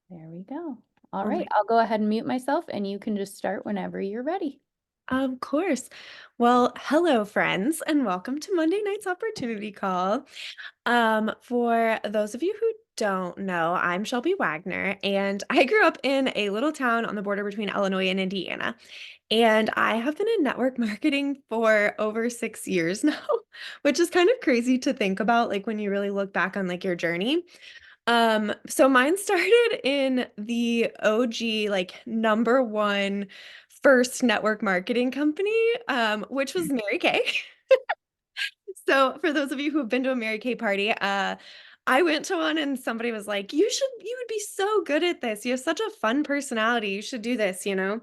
There we go. All Oh right, my, I'll go ahead and mute myself and you can just start whenever you're ready. of course. Well, hello, friends, and welcome to Monday night's opportunity call. For those of you who don't know, I'm Shelby Wagner, and I grew up in a little town on the border between Illinois and Indiana. And I have been in network marketing for over 6 years now, which is kind of crazy to think about, like when you really look back on like your journey. So mine started in the OG, like number one first network marketing company, which was Mary Kay. So for those of you who have been to a Mary Kay party, I went to one and somebody was like, you would be so good at this. You have such a fun personality. You should do this, you know?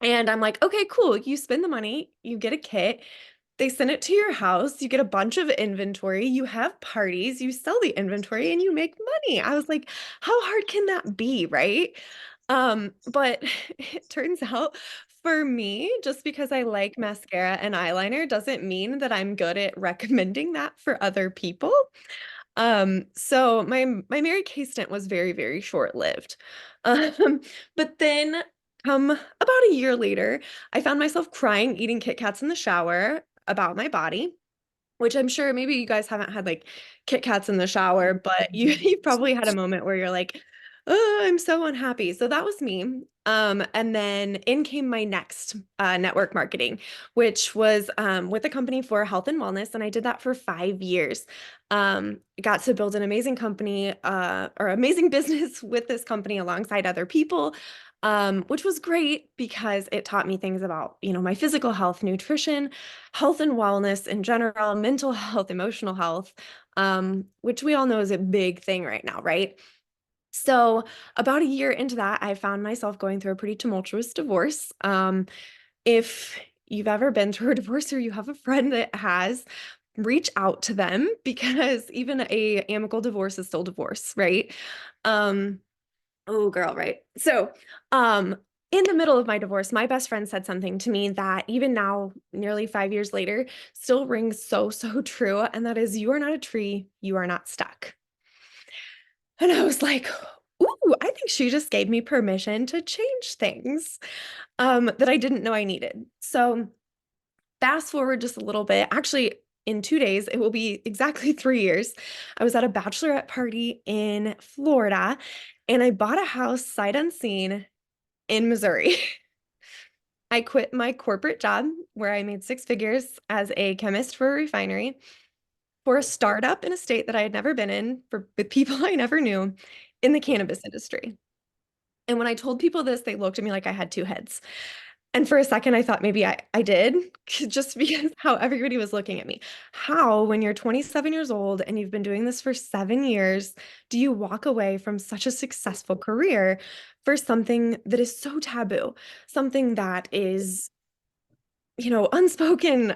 And I'm like, okay, cool. You spend the money, you get a kit, they send it to your house, you get a bunch of inventory, you have parties, you sell the inventory, and you make money. I was like, how hard can that be, right? But it turns out for me, just because I like mascara and eyeliner doesn't mean that I'm good at recommending that for other people. So my Mary Kay stint was very, very short-lived. Um, but then about a year later, I found myself crying, eating Kit Kats in the shower about my body, which I'm sure maybe you guys haven't had like Kit Kats in the shower, but you probably had a moment where you're like, "Oh, I'm so unhappy." So that was me. And then in came my next network marketing, which was with a company for health and wellness, and I did that for 5 years. Got to build an amazing company or amazing business with this company alongside other people. Which was great because it taught me things about, my physical health, nutrition, health and wellness in general, mental health, emotional health, which we all know is a big thing right now, right? So, about a year into that, I found myself going through a pretty tumultuous divorce. If you've ever been through a divorce or you have a friend that has, reach out to them because even a amicable divorce is still divorce, right? Um, Oh, girl, right. So, in the middle of my divorce, my best friend said something to me that even now, nearly 5 years later, still rings so, so true. And that is, you are not a tree, you are not stuck. And I was like, ooh, I think she just gave me permission to change things that I didn't know I needed. So, fast forward just a little bit. Actually, in 2 days, it will be exactly 3 years. I was at a bachelorette party in Florida and I bought a house sight unseen in Missouri. I quit my corporate job where I made six figures as a chemist for a refinery for a startup in a state that I had never been in for with people I never knew in the cannabis industry. And when I told people this, they looked at me like I had two heads. And for a second, I thought maybe I did, just because how everybody was looking at me. How, when you're 27 years old and you've been doing this for 7 years, do you walk away from such a successful career for something that is so taboo, something that is, unspoken,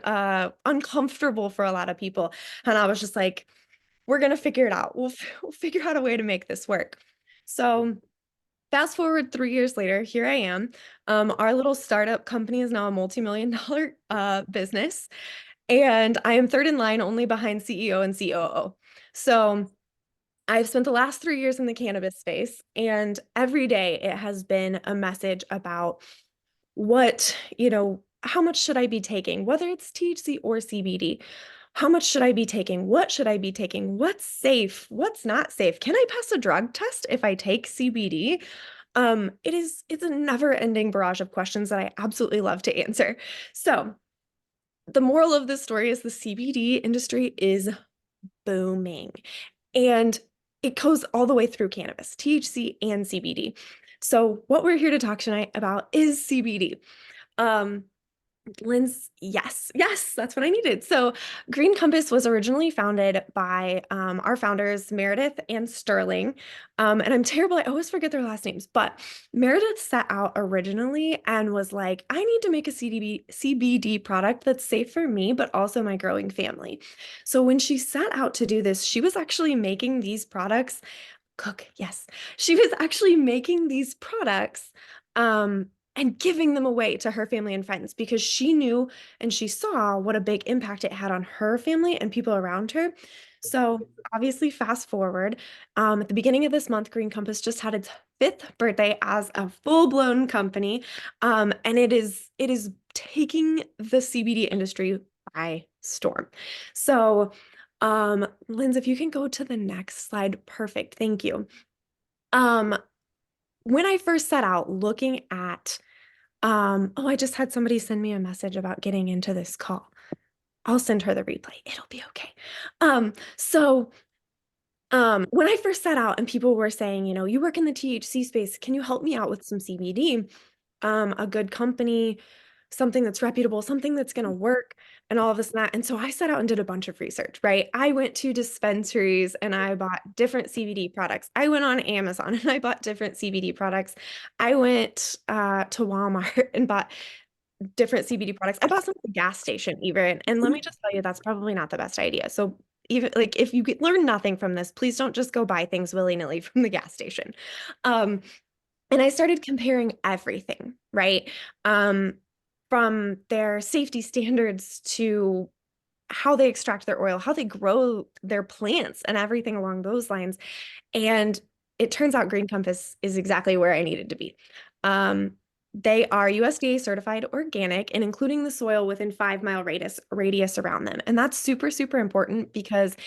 uncomfortable for a lot of people? And I was just like, we're going to figure it out. We'll figure out a way to make this work. So, fast forward 3 years later, here I am. Our little startup company is now a multi-million dollar, business, and I am 3rd in line only behind CEO and COO. So, I've spent the last 3 years in the cannabis space, and every day it has been a message about how much should I be taking, whether it's THC or CBD? How much should I be taking? What should I be taking? What's safe? What's not safe? Can I pass a drug test if I take CBD? It's a never-ending barrage of questions that I absolutely love to answer. So, the moral of this story is the CBD industry is booming, and it goes all the way through cannabis, THC and CBD. So, what we're here to talk tonight about is CBD. Um, yes, yes, that's what I needed. So, Green Compass was originally founded by our founders, Meredith and Sterling. And I'm terrible, I always forget their last names, but Meredith set out originally and was like, I need to make a CBD product that's safe for me, but also my growing family. So, when she set out to do this, she was actually making these products cook, yes. She was actually making these products, and giving them away to her family and friends because she knew and she saw what a big impact it had on her family and people around her. So, obviously, fast forward, at the beginning of this month, Green Compass just had its fifth birthday as a full-blown company. And it is taking the CBD industry by storm. So, Linz, if you can go to the next slide, perfect. Thank you. Um, when I first set out looking at, oh, I just had somebody send me a message about getting into this call. I'll send her the replay. It'll be okay. So when I first set out and people were saying, you work in the THC space, can you help me out with some CBD? A good company, something that's reputable, something that's going to work, and all of this and that. And so I set out and did a bunch of research, right? I went to dispensaries and I bought different CBD products. I went on Amazon and I bought different CBD products. I went to Walmart and bought different CBD products. I bought some at the gas station even. And let me just tell you, that's probably not the best idea. So even like if you learn nothing from this, please don't just go buy things willy-nilly from the gas station. Um, and I started comparing everything, right? Um, from their safety standards to how they extract their oil, how they grow their plants, and everything along those lines. And it turns out Green Compass is exactly where I needed to be. Um, they are USDA certified organic and including the soil within 5 mile radius around them. And that's super, super important because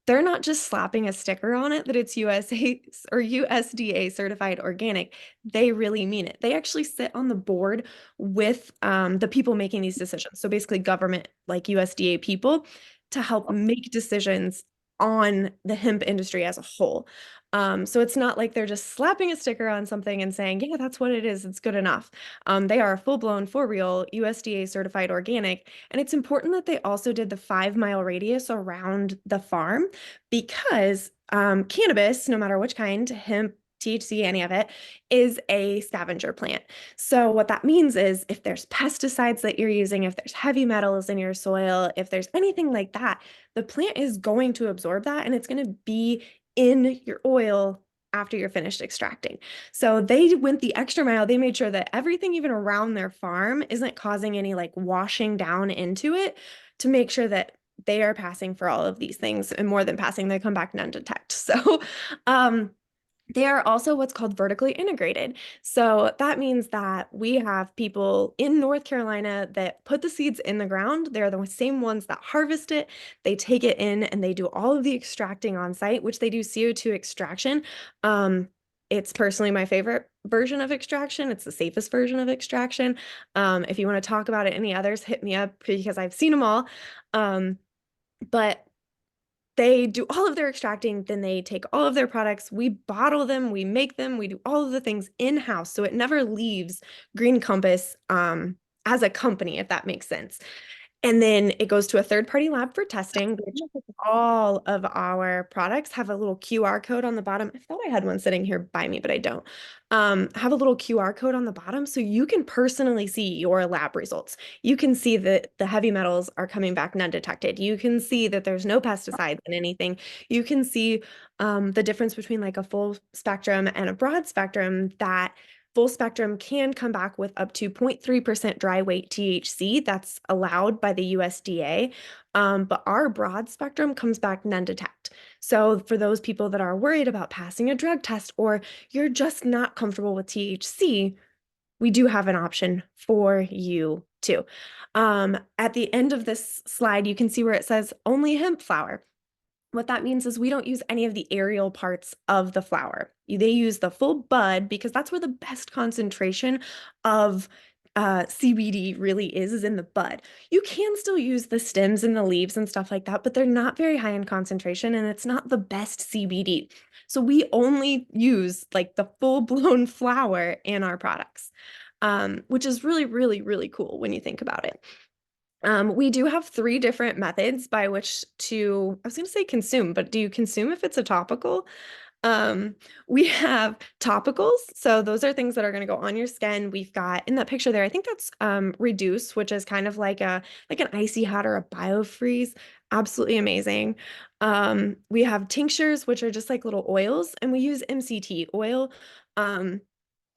they're not just slapping a sticker on it that it's USA or USDA certified organic. They really mean it. They actually sit on the board with the people making these decisions. So basically, government like USDA people to help make decisions on the hemp industry as a whole. So it's not like they're just slapping a sticker on something and saying, yeah, that's what it is. It's good enough. They are full blown, for real, USDA certified organic. And it's important that they also did the 5 mile radius around the farm because cannabis, no matter which kind, hemp, THC, any of it, is a scavenger plant. So what that means is if there's pesticides that you're using, if there's heavy metals in your soil, if there's anything like that, the plant is going to absorb that and it's going to be in your oil after you're finished extracting. So they went the extra mile. They made sure that everything even around their farm isn't causing any like washing down into it to make sure that they are passing for all of these things, and more than passing, they come back non-detect. So they are also what's called vertically integrated. So that means that we have people in North Carolina that put the seeds in the ground. They're the same ones that harvest it. They take it in and they do all of the extracting on site, which they do CO2 extraction. It's personally my favorite version of extraction. It's the safest version of extraction. If you want to talk about it, any others, hit me up because I've seen them all. But they do all of their extracting, then they take all of their products, we bottle them, we make them, we do all of the things in-house. So it never leaves Green Compass as a company, if that makes sense. And then it goes to a third-party lab for testing, which all of our products have a little QR code on the bottom. I thought I had one sitting here by me, but I don't. Have a little QR code on the bottom so you can personally see your lab results. You can see that the heavy metals are coming back non-detected. You can see that there's no pesticides in anything. You can see the difference between like a full spectrum and a broad spectrum, that full spectrum can come back with up to 0.3% dry weight THC. That's allowed by the USDA. But our broad spectrum comes back non-detect. So for those people that are worried about passing a drug test or you're just not comfortable with THC, we do have an option for you too. At the end of this slide, you can see where it says only hemp flower. What that means is we don't use any of the aerial parts of the flower. They use the full bud because that's where the best concentration of CBD really is in the bud. You can still use the stems and the leaves and stuff like that, but they're not very high in concentration and it's not the best CBD. So we only use like the full-blown flower in our products, which is really, really, really cool when you think about it. We do have 3 different methods by which to, I was going to say consume, but do you consume if it's a topical? Um, we have topicals. So those are things that are going to go on your skin. We've got in that picture there, I think that's Reduce, which is kind of like an icy hot or a biofreeze. Absolutely amazing. We have tinctures, which are just like little oils, and we use MCT oil.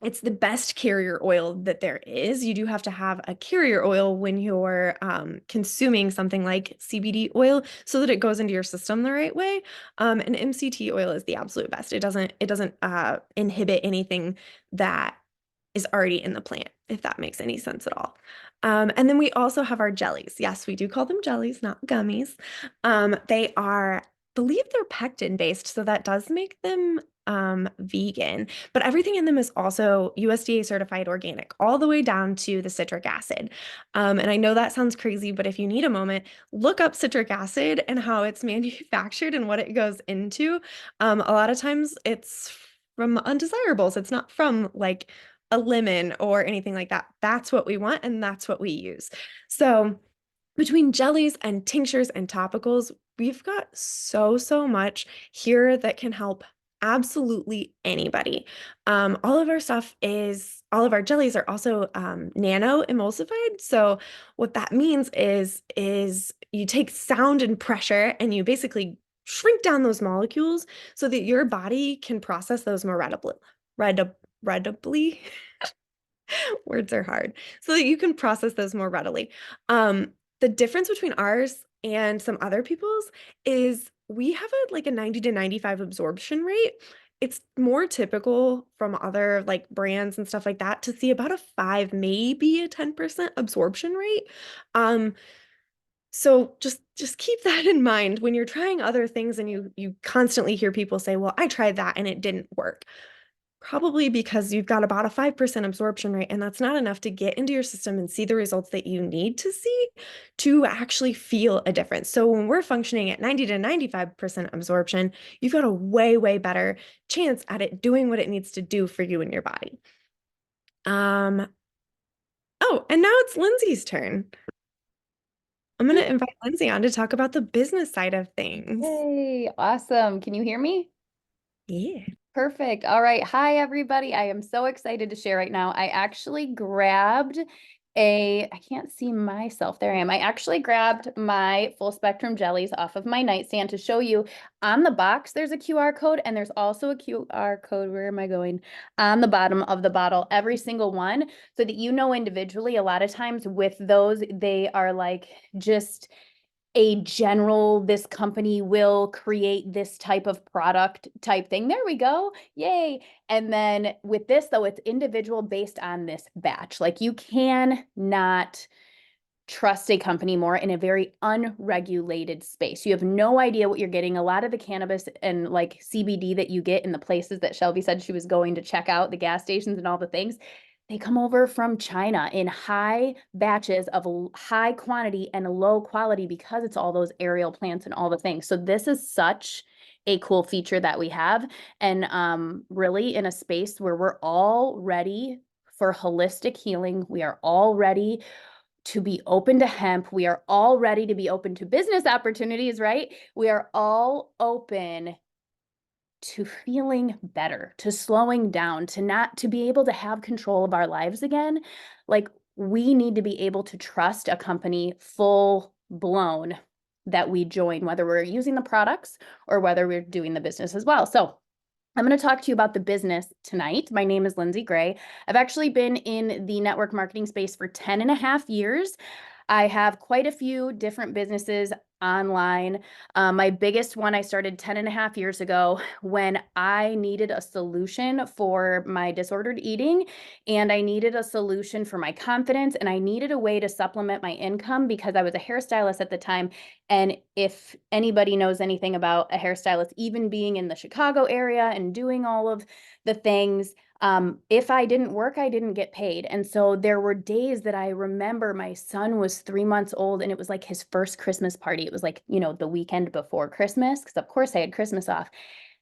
It's the best carrier oil that there is. You do have to have a carrier oil when you're consuming something like CBD oil so that it goes into your system the right way. And MCT oil is the absolute best. It doesn't inhibit anything that is already in the plant, if that makes any sense at all. And then we also have our jellies. Yes, we do call them jellies, not gummies. They are, I believe they're pectin based, so that does make them vegan, but everything in them is also USDA certified organic, all the way down to the citric acid. And I know that sounds crazy, but if you need a moment, look up citric acid and how it's manufactured and what it goes into. A lot of times it's from undesirables. It's not from like a lemon or anything like that. That's what we want and that's what we use. So between jellies and tinctures and topicals, we've got so much here that can help absolutely anybody. All of our jellies are also nano emulsified. So what that means is you take sound and pressure and you basically shrink down those molecules so that your body can process those more readily. Words are hard. So that you can process those more readily. The difference between ours and some other people's is we have like a 90 to 95 absorption rate. It's more typical from other like brands and stuff like that to see about a 5, maybe a 10% absorption rate. Um, so just keep that in mind when you're trying other things and you constantly hear people say, "Well, I tried that and it didn't work." Probably because you've got about a 5% absorption rate, and that's not enough to get into your system and see the results that you need to see to actually feel a difference. So when we're functioning at 90 to 95% absorption, you've got a way better chance at it doing what it needs to do for you and your body. Oh, and now it's Lindsay's turn. I'm going to invite Lindsay on to talk about the business side of things. Yay, awesome. Can you hear me? Yeah. Perfect. All right. Hi, everybody. I am so excited to share right now. I actually grabbed I can't see myself. There I am. I actually grabbed my full spectrum jellies off of my nightstand to show you on the box, there's a QR code and there's also a QR code. Where am I going? On the bottom of the bottle, every single one, so that you know individually. A lot of times with those, they are like just a general, this company will create this type of product type thing. There we go. Yay. And then with this though, it's individual based on this batch. Like you can not trust a company more in a very unregulated space. You have no idea what you're getting. A lot of the cannabis and like CBD that you get in the places that Shelby said she was going to check out, the gas stations and all the things, they come over from China in high batches of high quantity and low quality because it's all those aerial plants and all the things. So this is such a cool feature that we have, and really in a space where we're all ready for holistic healing. We are all ready to be open to hemp. We are all ready to be open to business opportunities, right? We are all open to feeling better, to slowing down, to be able to have control of our lives again. Like we need to be able to trust a company full blown that we join, whether we're using the products or whether we're doing the business as well. So I'm going to talk to you about the business tonight. My name is Lindsay Gray. I've actually been in the network marketing space for 10 and a half years. I have quite a few different businesses online. My biggest one I started 10 and a half years ago when I needed a solution for my disordered eating, and I needed a solution for my confidence, and I needed a way to supplement my income because I was a hairstylist at the time. And if anybody knows anything about a hairstylist, even being in the Chicago area and doing all of the things, if I didn't work, I didn't get paid. And so there were days that I remember my son was 3 months old and it was like his first Christmas party. It was like, the weekend before Christmas, because of course I had Christmas off.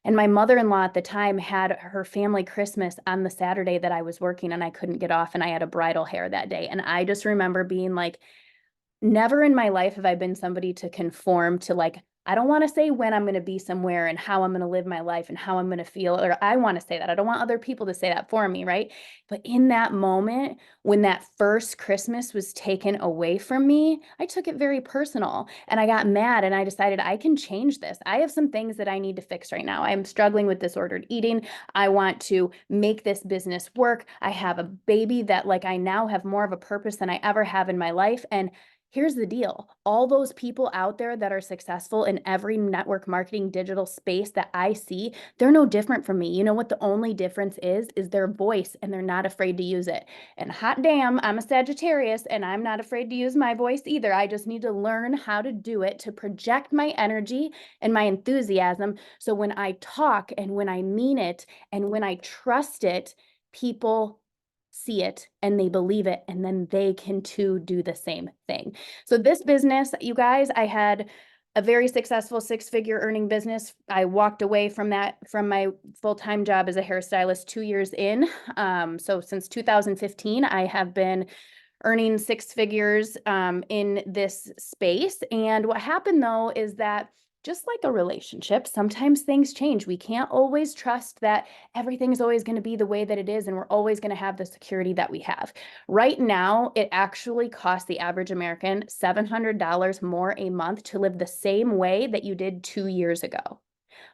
And my mother-in-law at the time had her family Christmas on the Saturday that I was working and I couldn't get off, and I had a bridal hair that day. And I just remember being like, never in my life have I been somebody to conform to like I don't want to say when I'm going to be somewhere and how I'm going to live my life and how I'm going to feel, or I want to say that. I don't want other people to say that for me, right? But in that moment, when that first Christmas was taken away from me, I took it very personal and I got mad and I decided I can change this. I have some things that I need to fix right now. I'm struggling with disordered eating. I want to make this business work. I have a baby that like I now have more of a purpose than I ever have in my life. And here's the deal. All those people out there that are successful in every network marketing digital space that I see, they're no different from me. You know what the only difference is their voice, and they're not afraid to use it. And hot damn, I'm a Sagittarius and I'm not afraid to use my voice either. I just need to learn how to do it to project my energy and my enthusiasm. So when I talk and when I mean it and when I trust it, people see it and they believe it, and then they can too do the same thing. So this business, you guys, I had a very successful six-figure earning business. I walked away from that, from my full-time job as a hairstylist 2 years in. So since 2015, I have been earning six figures in this space. And what happened though is that just like a relationship, sometimes things change. We can't always trust that everything's always going to be the way that it is and we're always going to have the security that we have. Right now, it actually costs the average American $700 more a month to live the same way that you did 2 years ago.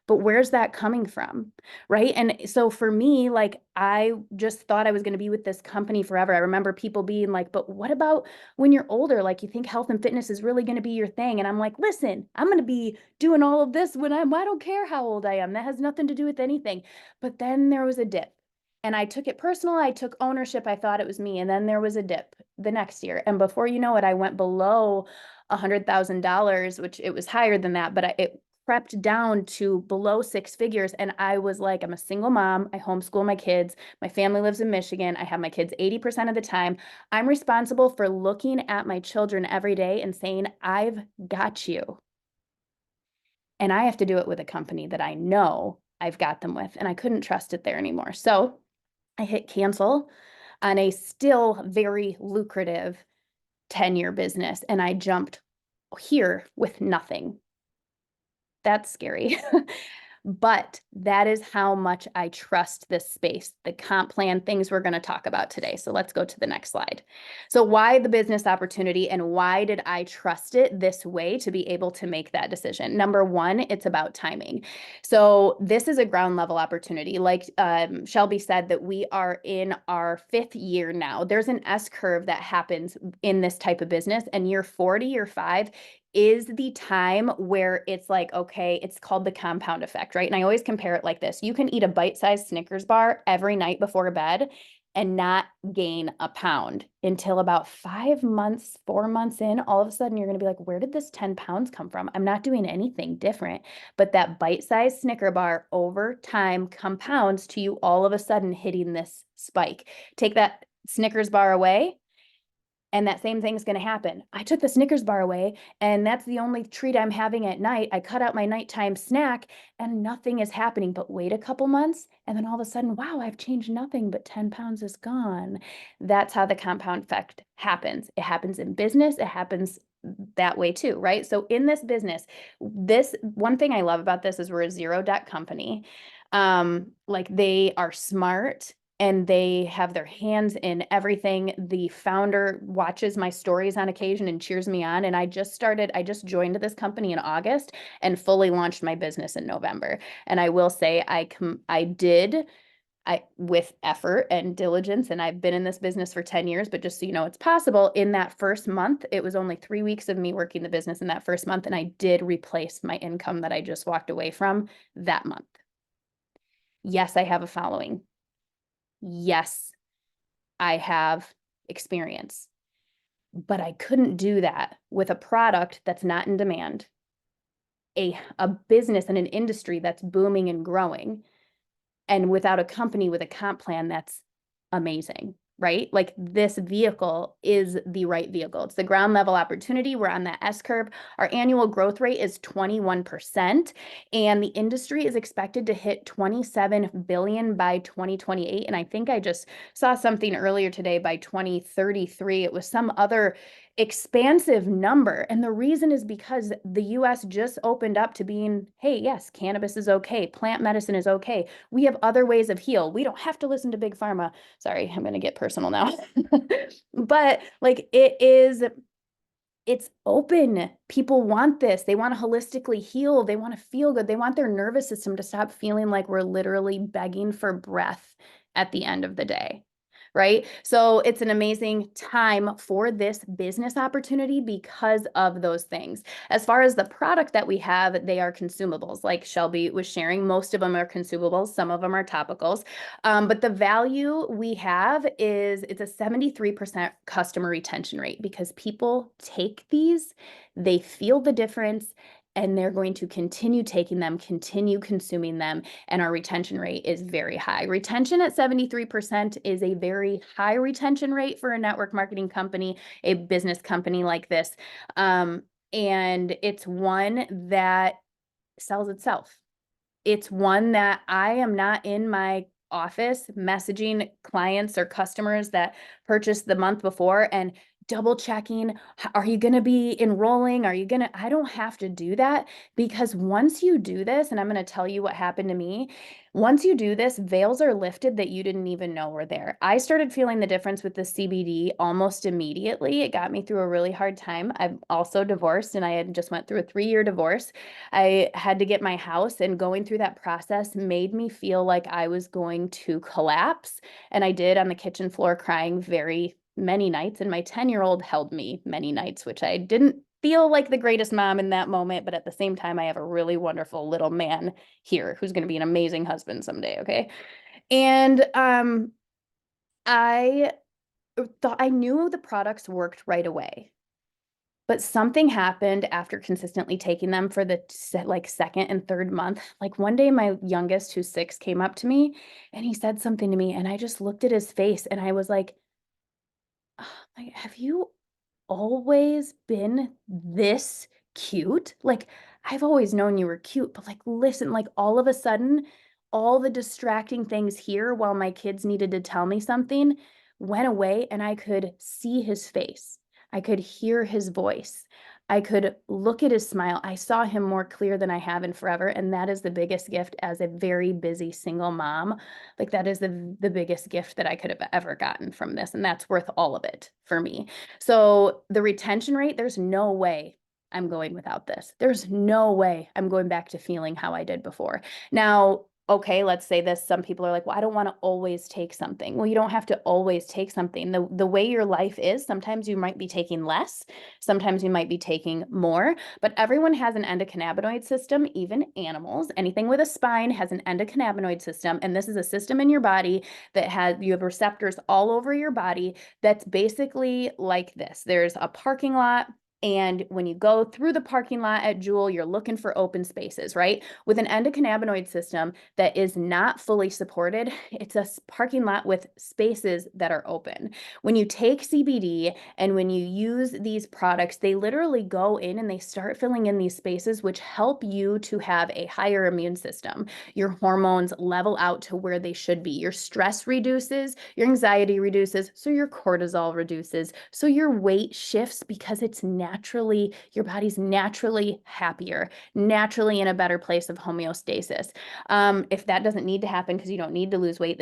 But where's that coming from? Right. And so for me, like, I just thought I was going to be with this company forever. I remember people being like, but what about when you're older? Like, you think health and fitness is really going to be your thing? And I'm like, listen, I'm going to be doing all of this when I don't care how old I am. That has nothing to do with anything. But then there was a dip. And I took it personal. I took ownership. I thought it was me. And then there was a dip the next year. And before you know it, I went below $100,000, which it was higher than that, but it crept down to below six figures. And I was like, I'm a single mom. I homeschool my kids. My family lives in Michigan. I have my kids 80% of the time. I'm responsible for looking at my children every day and saying, I've got you. And I have to do it with a company that I know I've got them with. And I couldn't trust it there anymore. So I hit cancel on a still very lucrative 10-year business. And I jumped here with nothing. That's scary. But that is how much I trust this space, the comp plan, things we're going to talk about today. So let's go to the next slide. So why the business opportunity and why did I trust it this way to be able to make that decision? Number one, it's about timing. So this is a ground level opportunity. Like Shelby said, that we are in our 5th year now. There's an S curve that happens in this type of business, and year 4 to year 5 is the time where it's like, okay, it's called the compound effect, right? And I always compare it like this. You can eat a bite-sized Snickers bar every night before bed and not gain a pound until about 5 months, 4 months in. All of a sudden, you're going to be like, where did this 10 pounds come from? I'm not doing anything different. But that bite-sized Snicker bar over time compounds to you all of a sudden hitting this spike. Take that Snickers bar away, and that same thing's going to happen. I took the Snickers bar away, and that's the only treat I'm having at night. I cut out my nighttime snack, and nothing is happening. But wait a couple months, and then all of a sudden, wow, I've changed nothing, but 10 pounds is gone. That's how the compound effect happens. It happens in business. It happens that way too, right? So in this business, this one thing I love about this is we're a zero debt company. Like, they are smart and they have their hands in everything. The founder watches my stories on occasion and cheers me on. And I just joined this company in August and fully launched my business in November. And I will say with effort and diligence, and I've been in this business for 10 years, but just so you know, it's possible. In that first month, it was only 3 weeks of me working the business in that first month, and I did replace my income that I just walked away from that month. Yes, I have a following. Yes, I have experience, but I couldn't do that with a product that's not in demand, a business and an industry that's booming and growing, and without a company with a comp plan that's amazing, right? Like, this vehicle is the right vehicle. It's the ground level opportunity. We're on that S curve. Our annual growth rate is 21%, and the industry is expected to hit 27 billion by 2028. And I think I just saw something earlier today by 2033. It was some other expansive number. And the reason is because the US just opened up to being, hey, yes, cannabis is okay. Plant medicine is okay. We have other ways of heal. We don't have to listen to big pharma. Sorry, I'm going to get personal now. But like it's open. People want this. They want to holistically heal. They want to feel good. They want their nervous system to stop feeling like we're literally begging for breath at the end of the day. Right? So it's an amazing time for this business opportunity because of those things. As far as the product that we have, they are consumables. Like Shelby was sharing, most of them are consumables, some of them are topicals. But the value we have is it's a 73% customer retention rate because people take these, they feel the difference, and they're going to continue taking them, continue consuming them, and our retention rate is very high. Retention at 73% is a very high retention rate for a network marketing company, a business company like this. And it's one that sells itself. It's one that I am not in my office messaging clients or customers that purchased the month before and double checking, are you going to be enrolling? I don't have to do that because once you do this, and I'm going to tell you what happened to me, once you do this, veils are lifted that you didn't even know were there. I started feeling the difference with the CBD almost immediately. It got me through a really hard time. I'm also divorced and I had just went through a 3-year divorce. I had to get my house, and going through that process made me feel like I was going to collapse. And I did on the kitchen floor crying very many nights. And my 10-year-old held me many nights, which I didn't feel like the greatest mom in that moment. But at the same time, I have a really wonderful little man here who's going to be an amazing husband someday. Okay. And I thought I knew the products worked right away. But something happened after consistently taking them for the like second and third month. Like one day, my youngest, who's 6, came up to me and he said something to me, and I just looked at his face and I was like, have you always been this cute? Like, I've always known you were cute, but like, listen, like all of a sudden, all the distracting things here while my kids needed to tell me something went away, and I could see his face. I could hear his voice. I could look at his smile. I saw him more clear than I have in forever. And that is the biggest gift as a very busy single mom. Like that is the biggest gift that I could have ever gotten from this. And that's worth all of it for me. So the retention rate, there's no way I'm going without this. There's no way I'm going back to feeling how I did before. Now, okay, let's say this. Some people are like, well, I don't want to always take something. Well, you don't have to always take something. The way your life is, sometimes you might be taking less, sometimes you might be taking more, but everyone has an endocannabinoid system, even animals. Anything with a spine has an endocannabinoid system. And this is a system in your body that you have receptors all over your body that's basically like this. There's a parking lot. And when you go through the parking lot at Jewel, you're looking for open spaces, right? With an endocannabinoid system that is not fully supported, it's a parking lot with spaces that are open. When you take CBD and when you use these products, they literally go in and they start filling in these spaces, which help you to have a higher immune system. Your hormones level out to where they should be. Your stress reduces, your anxiety reduces, so your cortisol reduces, so your weight shifts because it's your body's naturally happier, naturally in a better place of homeostasis. If that doesn't need to happen because you don't need to lose weight,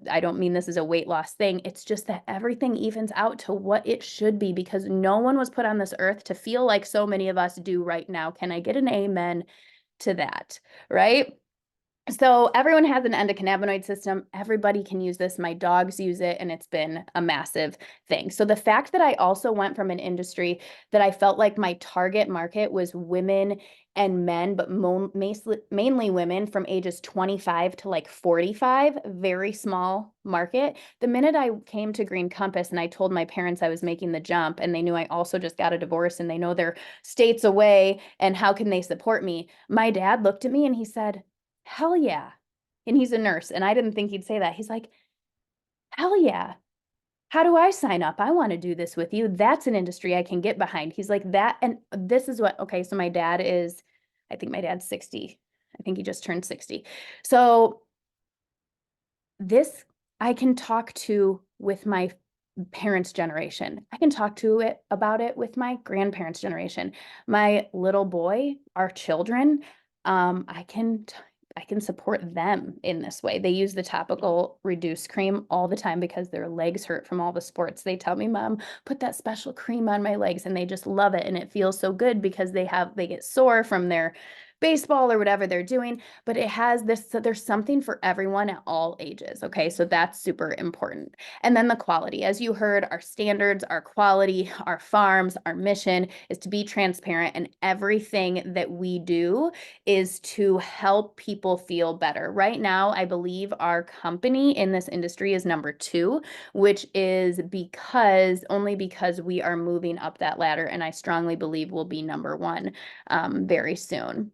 I don't mean this is a weight loss thing. It's just that everything evens out to what it should be because no one was put on this earth to feel like so many of us do right now. Can I get an amen to that? Right? So everyone has an endocannabinoid system. Everybody can use this. My dogs use it, and it's been a massive thing. So the fact that I also went from an industry that I felt like my target market was women and men, but mainly women from ages 25 to like 45, very small market. The minute I came to Green Compass and I told my parents I was making the jump, and they knew I also just got a divorce and they know they're states away and how can they support me? My dad looked at me and he said, hell yeah. And he's a nurse. And I didn't think he'd say that. He's like, hell yeah. How do I sign up? I want to do this with you. That's an industry I can get behind. He's like that. And this is okay. So I think my dad's 60. I think he just turned 60. So this I can talk to with my parents' generation. I can talk to it about it with my grandparents' generation. My little boy, our children, I can support them in this way. They use the topical reduced cream all the time because their legs hurt from all the sports. They tell me, Mom, put that special cream on my legs, and they just love it. And it feels so good because they get sore from their baseball or whatever they're doing, but it has this, so there's something for everyone at all ages. Okay. So that's super important. And then the quality, as you heard, our standards, our quality, our farms, our mission is to be transparent, and everything that we do is to help people feel better. Right now, I believe our company in this industry is number 2, which is only because we are moving up that ladder. And I strongly believe we'll be number 1 very soon.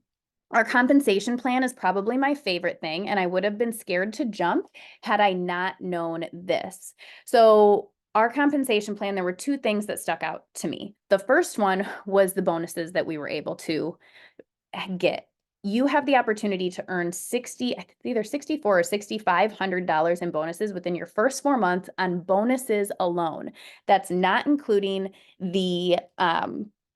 Our compensation plan is probably my favorite thing, and I would have been scared to jump had I not known this. So our compensation plan, there were 2 things that stuck out to me. The first one was the bonuses that we were able to get. You have the opportunity to earn either 64 or $6,500 in bonuses within your first 4 months on bonuses alone. That's not including the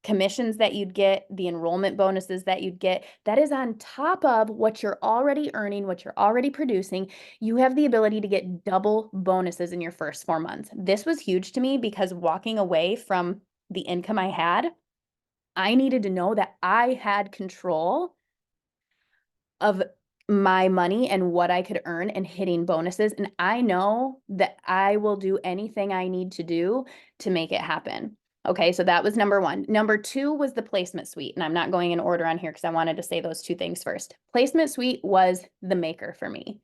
commissions that you'd get, the enrollment bonuses that you'd get. That is on top of what you're already earning, what you're already producing. You have the ability to get double bonuses in your first 4 months. This was huge to me because walking away from the income I had, I needed to know that I had control of my money and what I could earn and hitting bonuses. And I know that I will do anything I need to do to make it happen. Okay, so that was number 1. Number 2 was the placement suite. And I'm not going in order on here because I wanted to say those 2 things first. Placement suite was the maker for me.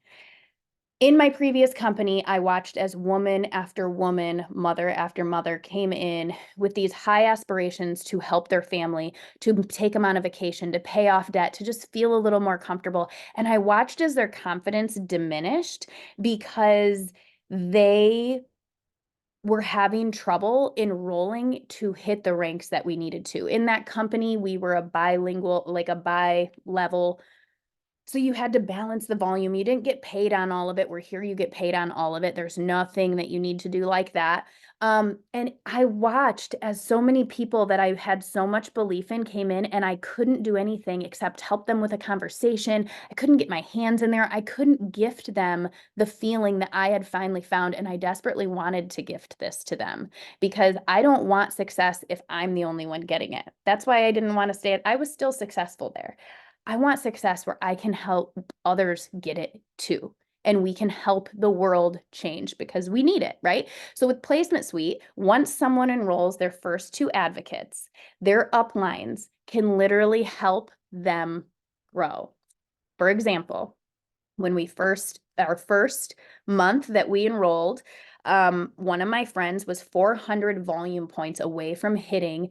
In my previous company, I watched as woman after woman, mother after mother came in with these high aspirations to help their family, to take them on a vacation, to pay off debt, to just feel a little more comfortable. And I watched as their confidence diminished because they were having trouble enrolling to hit the ranks that we needed to. In that company, we were a bilingual, like a bi-level. So you had to balance the volume. You didn't get paid on all of it. Where here you get paid on all of it. There's nothing that you need to do like that. And I watched as so many people that I had so much belief in came in, and I couldn't do anything except help them with a conversation. I couldn't get my hands in there. I couldn't gift them the feeling that I had finally found. And I desperately wanted to gift this to them because I don't want success if I'm the only one getting it. That's why I didn't want to stay. I was still successful there. I want success where I can help others get it too. And we can help the world change because we need it, right? So with Placement Suite, once someone enrolls their first 2 advocates, their uplines can literally help them grow. For example, when our first month that we enrolled, one of my friends was 400 volume points away from hitting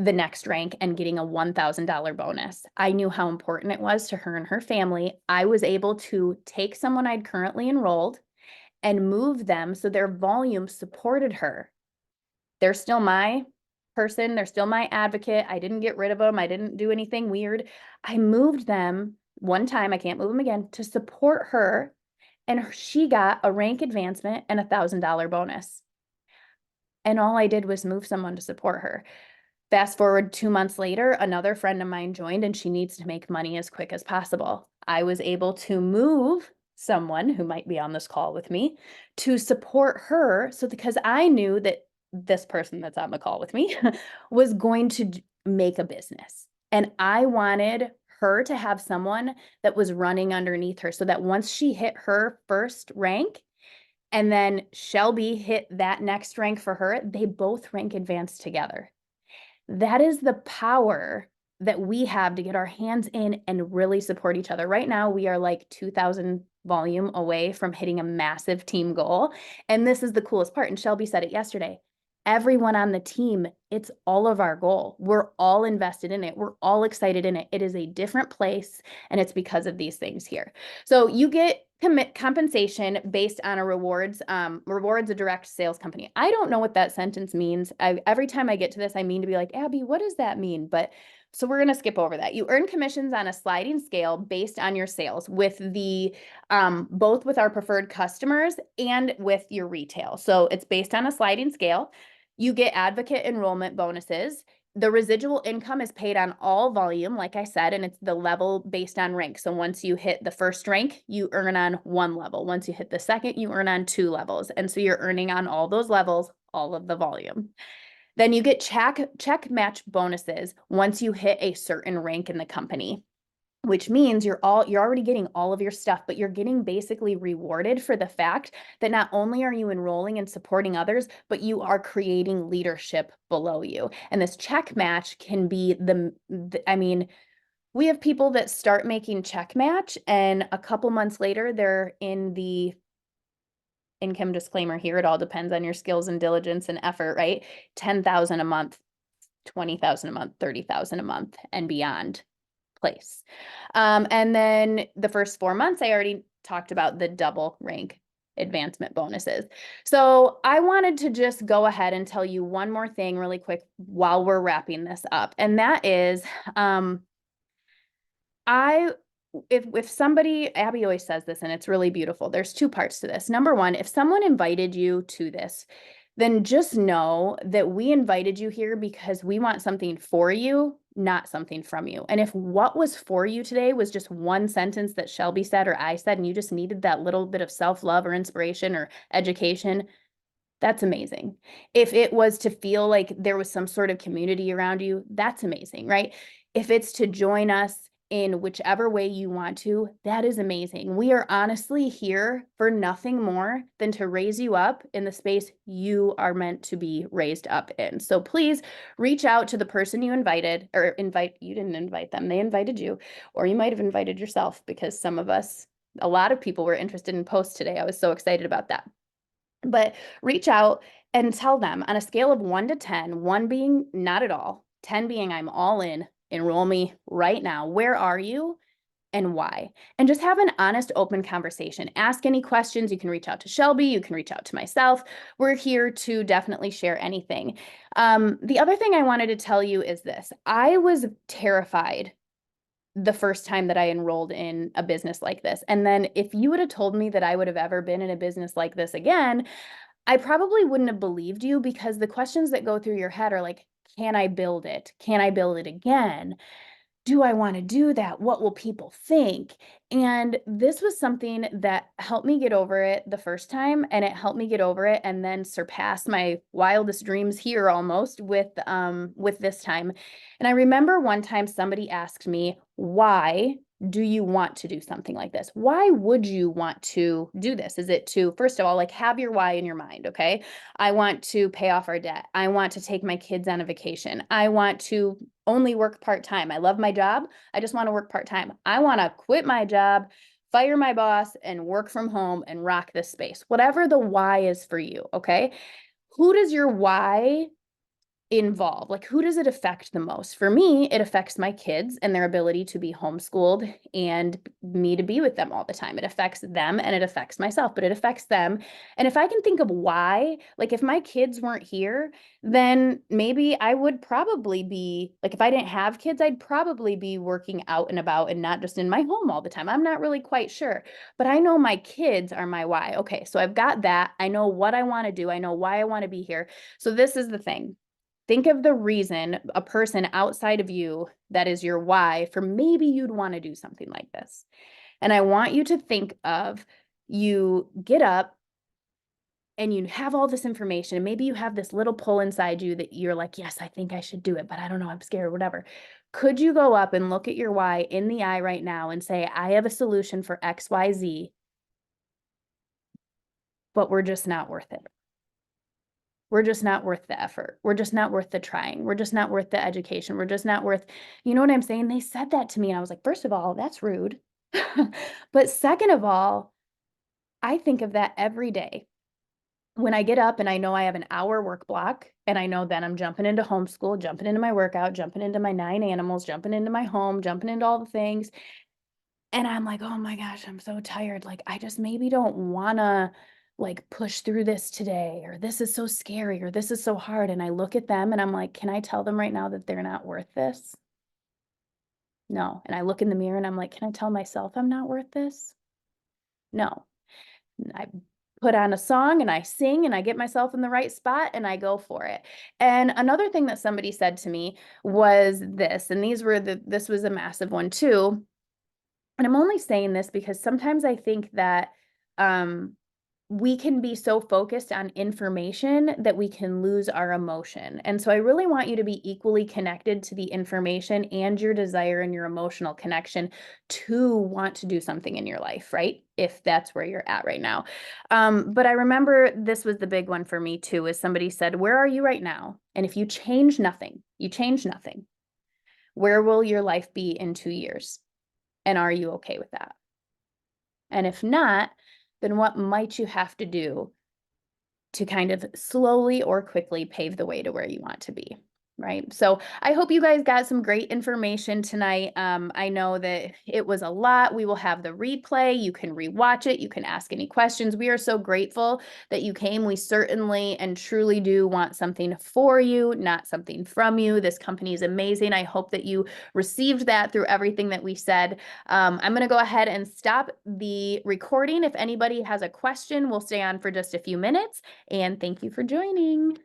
the next rank and getting a $1,000 bonus. I knew how important it was to her and her family. I was able to take someone I'd currently enrolled and move them so their volume supported her. They're still my person. They're still my advocate. I didn't get rid of them. I didn't do anything weird. I moved them one time. I can't move them again to support her. And she got a rank advancement and a $1,000 bonus. And all I did was move someone to support her. Fast forward 2 months later, another friend of mine joined and she needs to make money as quick as possible. I was able to move someone who might be on this call with me to support her. So because I knew that this person that's on the call with me was going to make a business. And I wanted her to have someone that was running underneath her so that once she hit her first rank, and then Shelby hit that next rank for her, they both rank advanced together. That is the power that we have to get our hands in and really support each other. Right now, we are like 2,000 volume away from hitting a massive team goal. And this is the coolest part. And Shelby said it yesterday. Everyone on the team, it's all of our goal. We're all invested in it. We're all excited in it. It is a different place, and it's because of these things here. So you get compensation based on a rewards a direct sales company. I don't know what that sentence means. Every time I get to this, I mean to be like, Abby, what does that mean? But so we're going to skip over that. You earn commissions on a sliding scale based on your sales with the both with our preferred customers and with your retail. So it's based on a sliding scale. You get advocate enrollment bonuses. The residual income is paid on all volume, like I said, and it's the level based on rank. So once you hit the first rank, you earn on one level. Once you hit the second, you earn on two levels. And so you're earning on all those levels, all of the volume. Then you get check match bonuses once you hit a certain rank in the company, which means you're already getting all of your stuff, but you're getting basically rewarded for the fact that not only are you enrolling and supporting others, but you are creating leadership below you. And this check match can be I mean, we have people that start making check match and a couple months later, they're in the income disclaimer here. It all depends on your skills and diligence and effort, right? 10,000 a month, 20,000 a month, 30,000 a month and beyond place. And then the first 4 months, I already talked about the double rank advancement bonuses. So I wanted to just go ahead and tell you one more thing really quick while we're wrapping this up. And that is, if somebody, Abby always says this and it's really beautiful. There's two parts to this. Number one, if someone invited you to this, then just know that we invited you here because we want something for you, not something from you. And if what was for you today was just one sentence that Shelby said or I said, and you just needed that little bit of self-love or inspiration or education, that's amazing. If it was to feel like there was some sort of community around you, that's amazing, right? If it's to join us in whichever way you want to, that is amazing. We are honestly here for nothing more than to raise you up in the space you are meant to be raised up in. So please reach out to the person you invited, or you didn't invite them, they invited you, or you might have invited yourself because a lot of people were interested in posts today. I was so excited about that. But reach out and tell them on a scale of 1 to 10, 1 being not at all, 10 being I'm all in, enroll me right now. Where are you and why? And just have an honest, open conversation. Ask any questions. You can reach out to Shelby. You can reach out to myself. We're here to definitely share anything. The other thing I wanted to tell you is this. I was terrified the first time that I enrolled in a business like this. And then if you would have told me that I would have ever been in a business like this again, I probably wouldn't have believed you because the questions that go through your head are like, can I build it? Can I build it again? Do I want to do that? What will people think? And this was something that helped me get over it the first time, and it helped me get over it and then surpass my wildest dreams here almost with this time. And I remember one time somebody asked me, why do you want to do something like this? Why would you want to do this? Is it to, first of all, like have your why in your mind, okay? I want to pay off our debt. I want to take my kids on a vacation. I want to only work part-time. I love my job. I just want to work part-time. I want to quit my job, fire my boss, and work from home and rock this space. Whatever the why is for you, okay? Who does your why involve? Like, who does it affect the most? For me, it affects my kids and their ability to be homeschooled and me to be with them all the time. It affects them and it affects myself, but it affects them. And if I can think of why, like if my kids weren't here, then maybe I would probably be like, if I didn't have kids, I'd probably be working out and about and not just in my home all the time. I'm not really quite sure, but I know my kids are my why. Okay, so I've got that. I know what I want to do. I know why I want to be here. So this is the thing. Think of the reason, a person outside of you that is your why for maybe you'd want to do something like this. And I want you to think of, you get up and you have all this information and maybe you have this little pull inside you that you're like, yes, I think I should do it, but I don't know, I'm scared, whatever. Could you go up and look at your why in the eye right now and say, I have a solution for XYZ, but we're just not worth it. We're just not worth the effort. We're just not worth the trying. We're just not worth the education. We're just not worth, you know what I'm saying? They said that to me and I was like, first of all, that's rude. But second of all, I think of that every day. When I get up and I know I have an hour work block and I know then I'm jumping into homeschool, jumping into my workout, jumping into my 9 animals, jumping into my home, jumping into all the things. And I'm like, oh my gosh, I'm so tired. Like, I just maybe don't wanna like push through this today, or this is so scary, or this is so hard. And I look at them and I'm like, can I tell them right now that they're not worth this? No. And I look in the mirror and I'm like, can I tell myself I'm not worth this? No. I put on a song and I sing and I get myself in the right spot and I go for it. And another thing that somebody said to me was this, and this was a massive one too. And I'm only saying this because sometimes I think that um, we can be so focused on information that we can lose our emotion. And so I really want you to be equally connected to the information and your desire and your emotional connection to want to do something in your life, right? If that's where you're at right now. But I remember this was the big one for me too, is somebody said, where are you right now? And if you change nothing, where will your life be in 2 years? And are you okay with that? And if not, then what might you have to do to kind of slowly or quickly pave the way to where you want to be? Right. So I hope you guys got some great information tonight. I know that it was a lot. We will have the replay. You can rewatch it. You can ask any questions. We are so grateful that you came. We certainly and truly do want something for you, not something from you. This company is amazing. I hope that you received that through everything that we said. I'm going to go ahead and stop the recording. If anybody has a question, we'll stay on for just a few minutes. And thank you for joining.